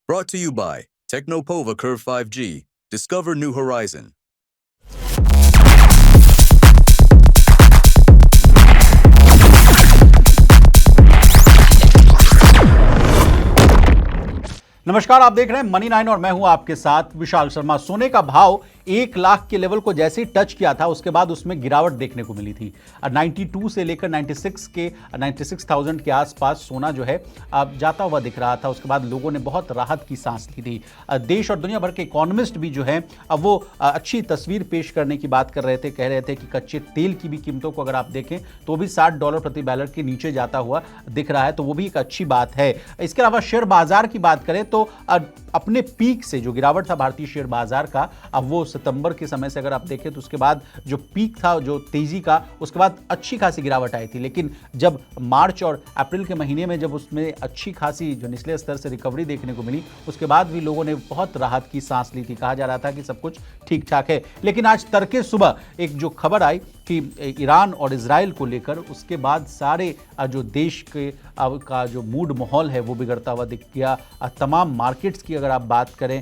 Brought to you by Technopova Curve 5G. Discover new horizon. नमस्कार, आप देख रहे हैं मनी 9 और मैं हूं आपके साथ विशाल शर्मा। सोने का भाव 1 लाख के लेवल को जैसे ही टच किया था उसके बाद उसमें गिरावट देखने को मिली थी। 92 से लेकर 96,000 के आसपास सोना जो है जाता हुआ दिख रहा था। उसके बाद लोगों ने बहुत राहत की सांस ली थी। देश और दुनिया भर के इकोनॉमिस्ट भी जो है अब वो अच्छी तस्वीर पेश करने की बात कर रहे थे। कह रहे थे कि कच्चे तेल की भी कीमतों को अगर आप देखें तो भी $60 प्रति बैरल के नीचे जाता हुआ दिख रहा है, तो वो भी एक अच्छी बात है। इसके अलावा शेयर बाजार की बात करें तो अपने पीक से जो गिरावट था भारतीय शेयर बाजार का, अब वो सितंबर के समय से अगर आप देखें तो उसके बाद जो पीक था जो तेजी का, उसके बाद अच्छी खासी गिरावट आई थी। लेकिन जब मार्च और अप्रैल के महीने में जब उसमें अच्छी खासी जो निचले स्तर से रिकवरी देखने को मिली, उसके बाद भी लोगों ने बहुत राहत की सांस ली थी। कहा जा रहा था कि सब कुछ ठीक ठाक है। लेकिन आज तड़के सुबह एक जो खबर आई कि ईरान और इजराइल को लेकर, उसके बाद सारे जो देश के का जो मूड माहौल है वो बिगड़ता हुआ दिख गया। तमाम मार्केट्स की अगर आप बात करें,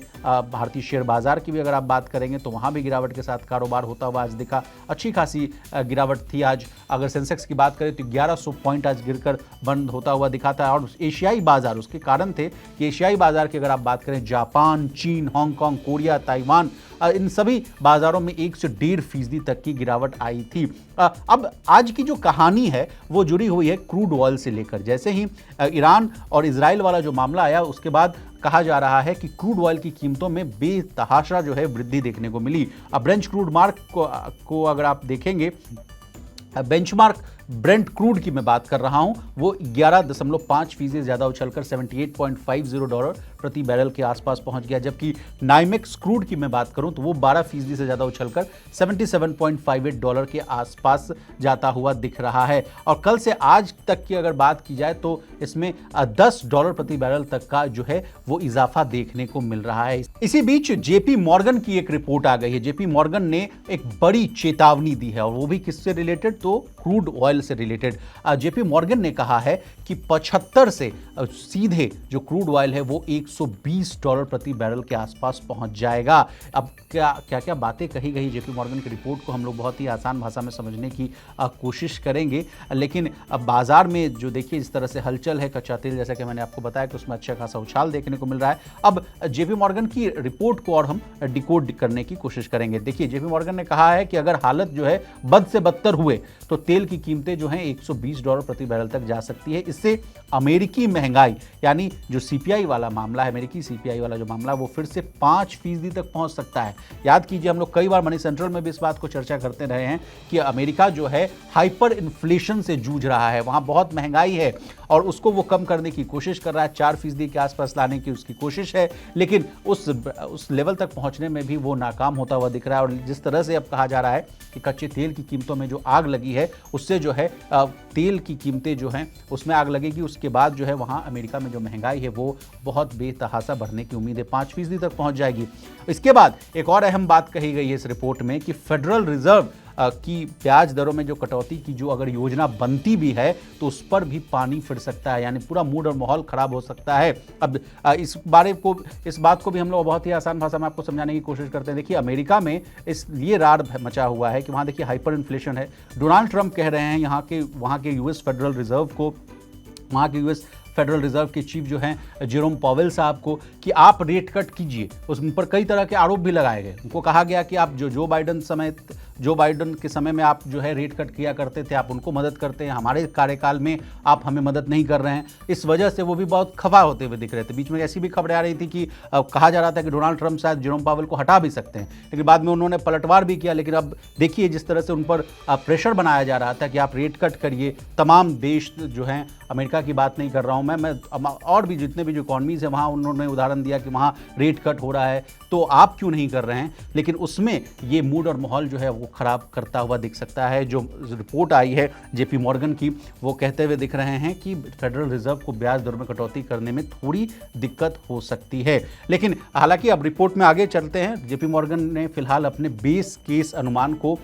भारतीय शेयर बाजार की भी अगर आप बात करेंगे तो वहाँ भी गिरावट के साथ कारोबार होता हुआ आज दिखा। अच्छी खासी गिरावट थी आज। अगर सेंसेक्स की बात करें तो 1100 पॉइंट आज गिरकर बंद होता हुआ दिखा था। और एशियाई बाजार, उसके कारण थे कि एशियाई बाजार की अगर आप बात करें, जापान, चीन, हांगकांग, कोरिया, ताइवान, इन सभी बाजारों में 1 से 1.5% तक की गिरावट आई थी। अब आज की जो कहानी है वो जुड़ी हुई है क्रूड ऑयल से लेकर। जैसे ही ईरान और इजराइल वाला जो मामला आया उसके बाद कहा जा रहा है कि क्रूड ऑयल की कीमतों में बेतहाशा जो है वृद्धि देखने को मिली। अब ब्रेंट क्रूड मार्क को अगर आप देखेंगे, बेंचमार्क ब्रेंट क्रूड की मैं बात कर रहा हूं, वो 11.5% ज्यादा उछलकर $78.50 प्रति बैरल के आसपास पहुंच गया। जबकि नाइमेक्स क्रूड की मैं बात करूं तो वो 12% से ज्यादा उछलकर $77.58 के आसपास जाता हुआ दिख रहा है। और कल से आज तक की अगर बात की जाए तो इसमें $10 प्रति बैरल तक का जो है वो इजाफा देखने को मिल रहा है। इसी बीच जेपी मॉर्गन की एक रिपोर्ट आ गई है। जेपी मॉर्गन ने एक बड़ी चेतावनी दी है और वो भी किससे रिलेटेड, तो क्रूड ऑयल से रिलेटेड। जेपी मॉर्गन ने कहा है कि 75 से सीधे जो क्रूड ऑयल है वो $120 प्रति बैरल के आसपास पहुंच जाएगा। अब क्या बातें कही गई जेपी मॉर्गन की रिपोर्ट को हम लोग बहुत ही आसान भाषा में समझने की कोशिश करेंगे। लेकिन अब बाजार में जो देखिए इस तरह से हलचल है, कच्चा तेल जैसा कि मैंने आपको बताया कि उसमें अच्छा खासा उछाल देखने को मिल रहा है। अब जेपी मॉर्गन की रिपोर्ट को और हम डिकोड करने की कोशिश करेंगे। देखिए, जेपी मॉर्गन ने कहा है कि अगर हालत जो है बद से बदतर हुए तो तेल की कीमतें जो हैं $120 प्रति बैरल तक जा सकती है। इससे अमेरिकी महंगाई, यानी जो सीपीआई वाला मामला है, अमेरिकी सीपीआई वाला जो मामला, वो फिर से 5% तक पहुंच सकता है। याद कीजिए, हम लोग कई बार मनी सेंट्रल में भी इस बात को चर्चा करते रहे हैं कि अमेरिका जो है हाइपर इन्फ्लेशन से जूझ रहा है। वहां बहुत महंगाई है और उसको वो कम करने की कोशिश कर रहा है, 4% के आसपास लाने की उसकी कोशिश है, लेकिन उस लेवल तक पहुंचने में भी वो नाकाम होता हुआ दिख रहा है। और जिस तरह से अब कहा जा रहा है कि कच्चे तेल की कीमतों में जो आग लगी है उससे जो है तेल की कीमतें जो हैं उसमें आग लगेगी। उसके बाद जो है वहां अमेरिका में जो महंगाई है वो बहुत बेतहाशा बढ़ने की उम्मीद है, 5% तक पहुंच जाएगी। इसके बाद एक और अहम बात कही गई है इस रिपोर्ट में कि फेडरल रिजर्व की ब्याज दरों में जो कटौती की जो अगर योजना बनती भी है तो उस पर भी पानी फिर सकता है, यानी पूरा मूड और माहौल खराब हो सकता है। अब इस बात को भी हम लोग बहुत ही आसान भाषा में आपको समझाने की कोशिश करते हैं। देखिए, अमेरिका में इसलिए रार मचा हुआ है कि वहाँ देखिए हाइपर इन्फ्लेशन है। डोनाल्ड ट्रंप कह रहे हैं वहाँ के यूएस फेडरल रिजर्व को, वहाँ के यूएस फेडरल रिजर्व के चीफ जो हैं जेरोम पावेल साहब को, कि आप रेट कट कीजिए। उन पर कई तरह के आरोप भी लगाए गए। उनको कहा गया कि आप जो बाइडन के समय में आप जो है रेट कट किया करते थे, आप उनको मदद करते हैं, हमारे कार्यकाल में आप हमें मदद नहीं कर रहे हैं। इस वजह से वो भी बहुत खफा होते हुए दिख रहे थे। बीच में ऐसी भी खबरें आ रही थी कि कहा जा रहा था कि डोनाल्ड ट्रंप शायद जेरोम पावेल को हटा भी सकते हैं, लेकिन बाद में उन्होंने पलटवार भी किया। लेकिन अब देखिए जिस तरह से उन पर प्रेशर बनाया जा रहा था कि आप रेट कट करिए, तमाम देश जो हैं, अमेरिका की बात नहीं कर रहा हूं मैं और भी जितने भी जो इकॉनमीज है वहां उन्होंने उदाहरण दिया कि वहां रेट कट हो रहा है तो आप क्यों नहीं कर रहे हैं। लेकिन उसमें ये मूड और माहौल जो है वो खराब करता हुआ दिख सकता है। जो रिपोर्ट आई है जेपी मॉर्गन की, वो कहते हुए दिख रहे हैं कि फेडरल रिजर्व को ब्याज दर में कटौती करने में थोड़ी दिक्कत हो सकती है। लेकिन हालांकि अब रिपोर्ट में आगे चलते हैं। जेपी मॉर्गन ने फिलहाल अपने बेस केस अनुमान को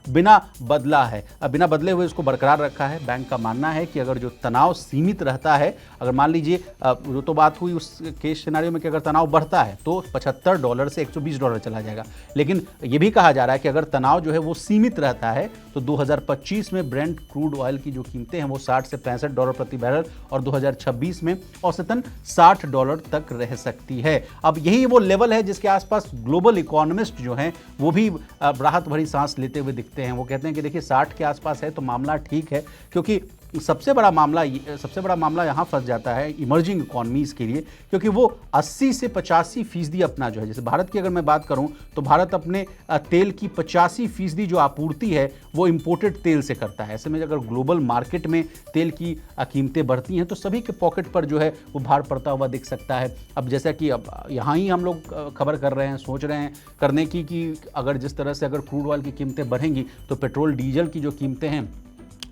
बिना बदले हुए उसको बरकरार रखा है। बैंक का मानना है कि अगर जो तनाव सीमित रहता है, अगर मान लीजिए जो तो बात हुई उस केस सिनेरियो में कि अगर तनाव बढ़ता है तो $75 से $120 चला जाएगा। लेकिन यह भी कहा जा रहा है कि अगर तनाव जो है वो सीमित रहता है तो 2025 में ब्रेंट क्रूड ऑयल की जो कीमतें हैं वो $60 से $65 प्रति बैरल और 2026 में औसतन $60 तक रह सकती है। अब यही वो लेवल है जिसके आसपास ग्लोबल इकोनॉमिस्ट जो हैं वो भी राहत भरी सांस लेते हुए दिखते हैं। वो कहते हैं कि देखिए 60 के आसपास है तो मामला ठीक है, क्योंकि सबसे बड़ा मामला यहाँ फंस जाता है इमर्जिंग इकोनॉमीज के लिए, क्योंकि वो 80 से 85% अपना जो है, जैसे भारत की अगर मैं बात करूं तो भारत अपने तेल की 85% जो आपूर्ति है वो इंपोर्टेड तेल से करता है। ऐसे में अगर ग्लोबल मार्केट में तेल की कीमतें बढ़ती हैं तो सभी के पॉकेट पर जो है वो भार पड़ता हुआ दिख सकता है। अब जैसा कि अब यहाँ ही हम लोग खबर कर रहे हैं, सोच रहे हैं करने की कि अगर जिस तरह से अगर क्रूड ऑयल की कीमतें बढ़ेंगी तो पेट्रोल डीजल की जो कीमतें हैं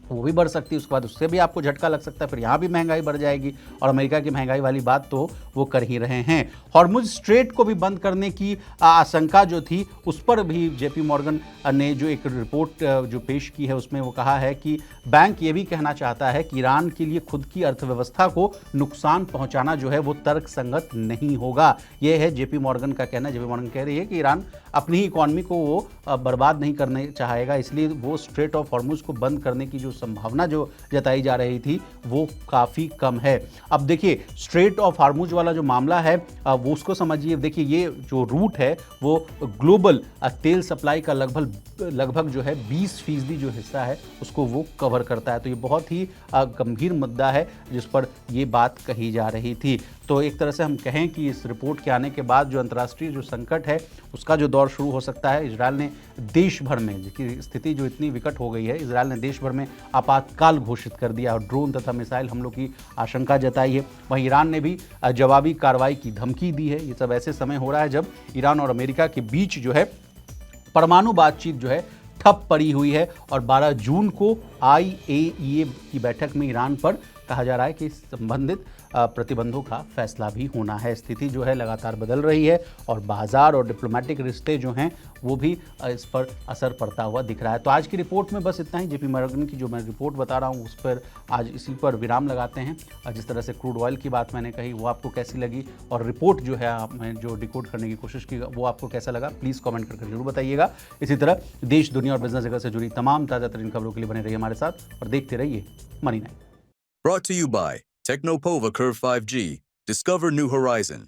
वो भी बढ़ सकती है, उसके बाद उससे भी आपको झटका लग सकता है, फिर यहाँ भी महंगाई बढ़ जाएगी। और अमेरिका की महंगाई वाली बात तो वो कर ही रहे हैं। हॉर्मुज स्ट्रेट को भी बंद करने की आशंका जो थी उस पर भी जेपी मॉर्गन ने जो एक रिपोर्ट जो पेश की है उसमें वो कहा है कि बैंक ये भी कहना चाहता है कि ईरान के लिए खुद की अर्थव्यवस्था को नुकसान पहुंचाना जो है वो तर्कसंगत नहीं होगा। यह है जेपी मॉर्गन का कहना। जेपी मॉर्गन कह रही है कि ईरान अपनी ही इकॉनमी को वो बर्बाद नहीं करने चाहेगा, इसलिए वो स्ट्रेट ऑफ हॉर्मुज को बंद करने की जो संभावना जो जताई जा रही थी वो काफ़ी कम है। अब देखिए स्ट्रेट ऑफ हॉर्मुज वाला जो मामला है वो उसको समझिए। देखिए ये जो रूट है वो ग्लोबल तेल सप्लाई का लगभग जो है 20% जो हिस्सा है उसको वो कवर करता है। तो ये बहुत ही गंभीर मुद्दा है जिस पर ये बात कही जा रही थी। तो एक तरह से हम कहें कि इस रिपोर्ट के आने के बाद जो अंतर्राष्ट्रीय जो संकट है उसका जो दौर शुरू हो सकता है। इजरायल ने देश भर में, जिसकी स्थिति जो इतनी विकट हो गई है, इजरायल ने देश भर में आपातकाल घोषित कर दिया और ड्रोन तथा मिसाइल हमलों की आशंका जताई है। वहीं ईरान ने भी जवाबी कार्रवाई की धमकी दी है। ये सब ऐसे समय हो रहा है जब ईरान और अमेरिका के बीच जो है परमाणु बातचीत जो है ठप पड़ी हुई है और 12 जून को IAEA की बैठक में ईरान पर कहा जा रहा है कि संबंधित प्रतिबंधों का फैसला भी होना है। स्थिति जो है लगातार बदल रही है और बाजार और डिप्लोमेटिक रिश्ते जो हैं वो भी इस पर असर पड़ता हुआ दिख रहा है। तो आज की रिपोर्ट में बस इतना ही। जेपी मॉर्गन की जो मैं रिपोर्ट बता रहा हूँ उस पर आज इसी पर विराम लगाते हैं। जिस तरह से क्रूड ऑयल की बात मैंने कही वो आपको कैसी लगी और रिपोर्ट जो है मैं जो डिकोड करने की कोशिश की वो आपको कैसा लगा, प्लीज़ कमेंट करके जरूर बताइएगा। इसी तरह देश, दुनिया और बिजनेस जगत से जुड़ी तमाम ताज़ा तरीन खबरों के लिए बने रहिए हमारे साथ और देखते रहिए money 9। Brought to you by Technopova Curve 5G. Discover new horizon.